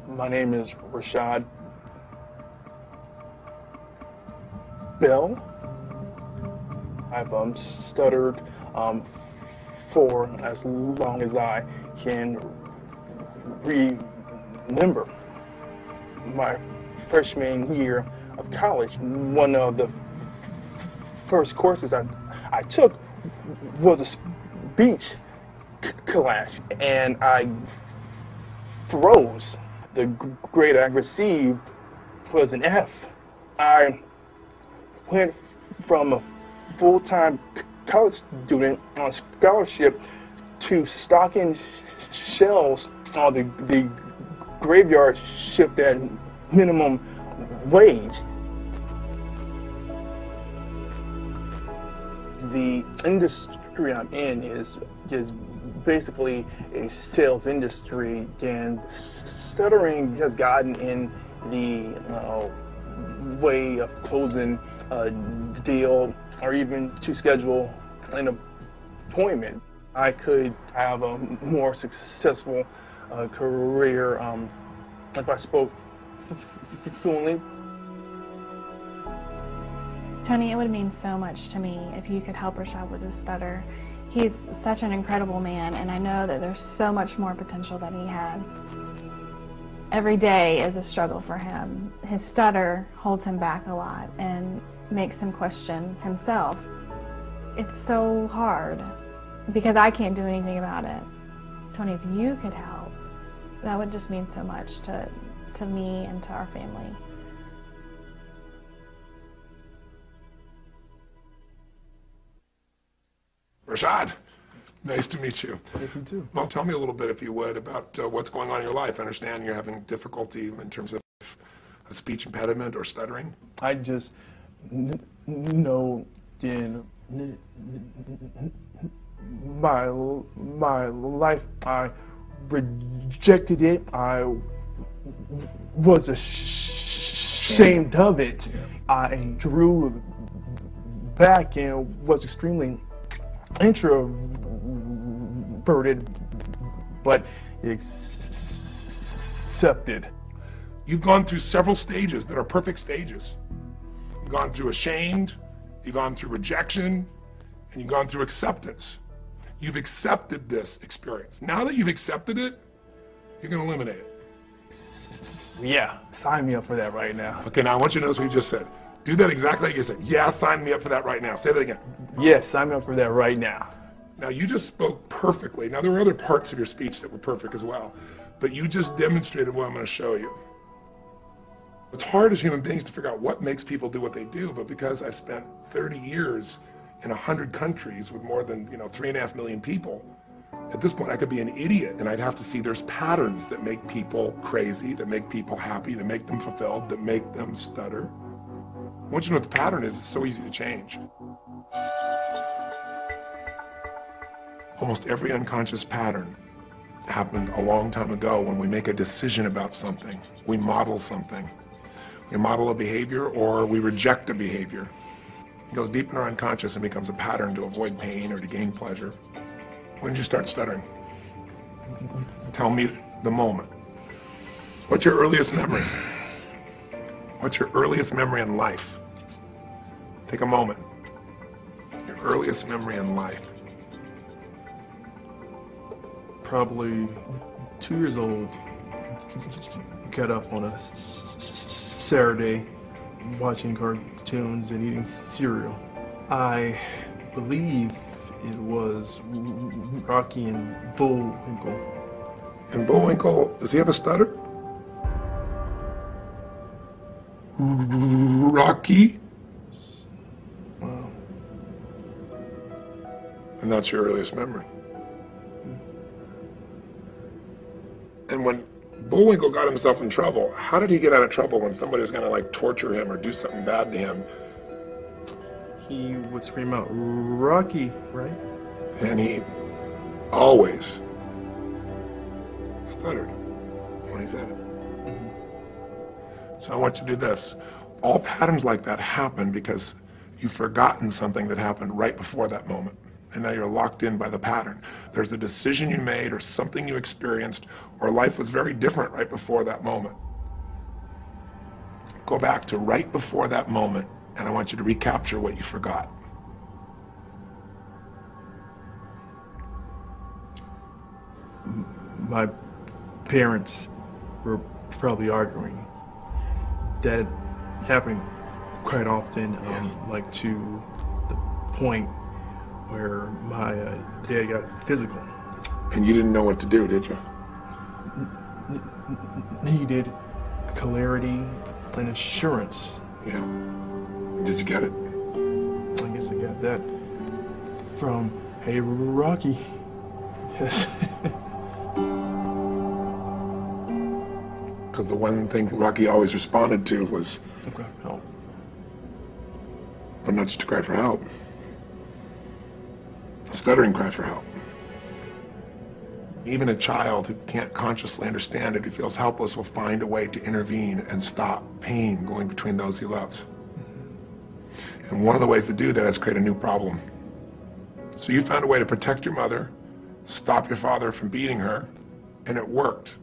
My name is Rashad Bell. I've stuttered for as long as I can remember. My freshman year of college, one of the first courses I took was a speech class, and I froze. The grade I received was an F. I went from a full-time college student on scholarship to stocking shelves on the graveyard shift at minimum wage. The industry I'm in is basically a sales industry, and stuttering has gotten in the way of closing a deal or even to schedule an appointment. I could have a more successful career if I spoke fluently. Tony, it would mean so much to me if you could help Rashad with his stutter. He's such an incredible man, and I know that there's so much more potential that he has. Every day is a struggle for him. His stutter holds him back a lot and makes him question himself. It's so hard because I can't do anything about it. Tony, if you could help, that would just mean so much to me and to our family. Rashad, nice to meet you. Nice to meet you too. Well, tell me a little bit, if you would, about what's going on in your life. I understand you're having difficulty in terms of a speech impediment or stuttering. I just know in my life I rejected it. I was ashamed of it. I drew back and was extremely introverted, but accepted. You've gone through several stages that are perfect stages. You've gone through ashamed, you've gone through rejection, and you've gone through acceptance. You've accepted this experience. Now that you've accepted it, you're going to eliminate it. Yeah, sign me up for that right now. Okay, now I want you to notice what you just said. Do that exactly like you said. Yeah, sign me up for that right now. Say that again. Yes, sign me up for that right now. Now, you just spoke perfectly. Now, there were other parts of your speech that were perfect as well, but you just demonstrated what I'm going to show you. It's hard as human beings to figure out what makes people do what they do, but because I spent 30 years in 100 countries with more than 3.5 million people, at this point I could be an idiot and I'd have to see there's patterns that make people crazy, that make people happy, that make them fulfilled, that make them stutter. Once you know what the pattern is, it's so easy to change. Almost every unconscious pattern happened a long time ago when we make a decision about something. We model something. We model a behavior or we reject a behavior. It goes deep in our unconscious and becomes a pattern to avoid pain or to gain pleasure. When did you start stuttering? Tell me the moment. What's your earliest memory? What's your earliest memory in life? Take a moment. Your earliest memory in life. Probably 2 years old. Got up on a Saturday watching cartoons and eating cereal. I believe it was Rocky and Bullwinkle. And Bullwinkle, does he have a stutter? Rocky? Wow. And that's your earliest memory. And when Bullwinkle got himself in trouble, how did he get out of trouble when somebody was going to torture him or do something bad to him? He would scream out, "Rocky," right? And he always stuttered when he said it. So I want you to do this. All patterns like that happen because you've forgotten something that happened right before that moment. and now you're locked in by the pattern. There's a decision you made or something you experienced, or life was very different right before that moment. Go back to right before that moment, and I want you to recapture what you forgot. My parents were probably arguing. That is happening quite often, like to the point where my dad got physical. And you didn't know what to do, did you? Needed clarity and assurance. Yeah. Did you get it? I guess I got that from, hey, Rocky. Because the one thing Rocky always responded to was, okay, help. But not just to cry for help. Stuttering cry for help. Even a child who can't consciously understand it, who feels helpless, will find a way to intervene and stop pain going between those he loves. And one of the ways to do that is create a new problem. So you found a way to protect your mother, stop your father from beating her, and it worked.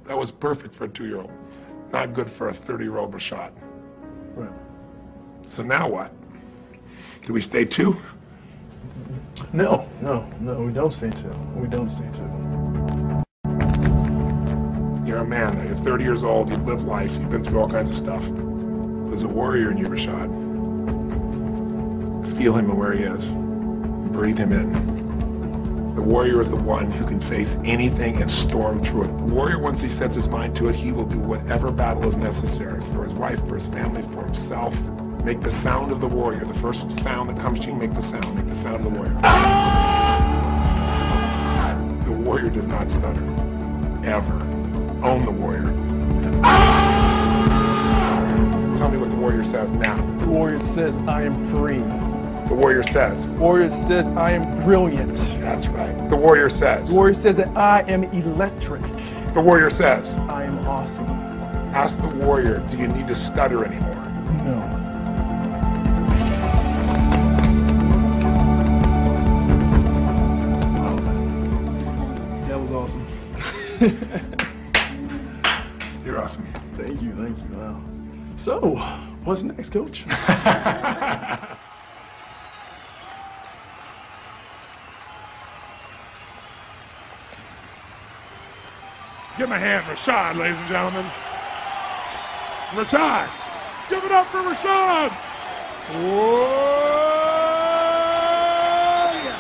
That was perfect for a 2-year-old. Not good for a 30-year-old Rashad. Right. So now what? Do we stay 2? No, we don't stay 2. We don't stay 2. You're a man, you're 30 years old, you've lived life, you've been through all kinds of stuff. There's a warrior in you, Rashad. Feel him and where he is. Breathe him in. The warrior is the one who can face anything and storm through it. The warrior, once he sets his mind to it, he will do whatever battle is necessary for his wife, for his family, for himself. Make the sound of the warrior. The first sound that comes to you, make the sound. Make the sound of the warrior. Ah! The warrior does not stutter. Ever. Own the warrior. Ah! Tell me what the warrior says now. The warrior says, I am free. The warrior says. The warrior says, I am brilliant. That's right. The warrior says. The warrior says that I am electric. The warrior says. I am awesome. Ask the warrior, do you need to stutter anymore? No. That was awesome. You're awesome. Thank you. Wow. So, what's next, Coach? Give him a hand, Rashad, ladies and gentlemen. Rashad. Give it up for Rashad. Whoa! Yeah.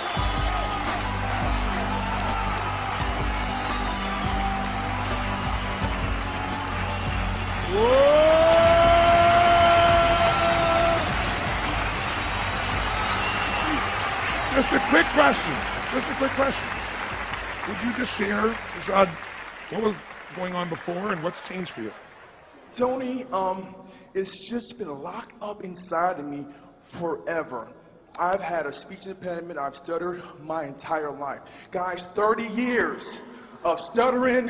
Whoa! Just a quick question. Would you just share, Rashad, what was going on before and what's changed for you? Tony, it's just been locked up inside of me forever. I've had a speech impediment. I've stuttered my entire life. Guys, 30 years of stuttering,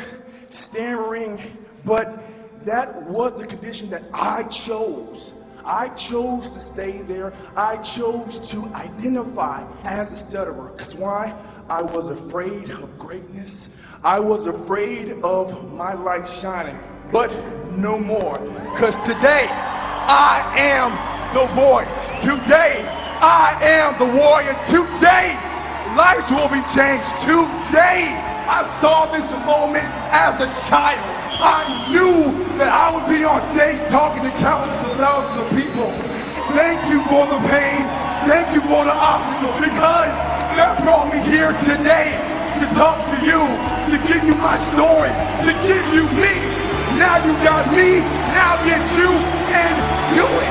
stammering, but that was the condition that I chose. I chose to stay there. I chose to identify as a stutterer. Because why? I was afraid of greatness. I was afraid of my light shining, but no more. Because today, I am the voice. Today, I am the warrior. Today, lives will be changed. Today, I saw this moment as a child. I knew that I would be on stage talking to countless of thousands of people. Thank you for the pain. Thank you for the obstacles, because that brought me here today to talk to you, to give you my story, to give you me. Now you got me, now get you, and do it.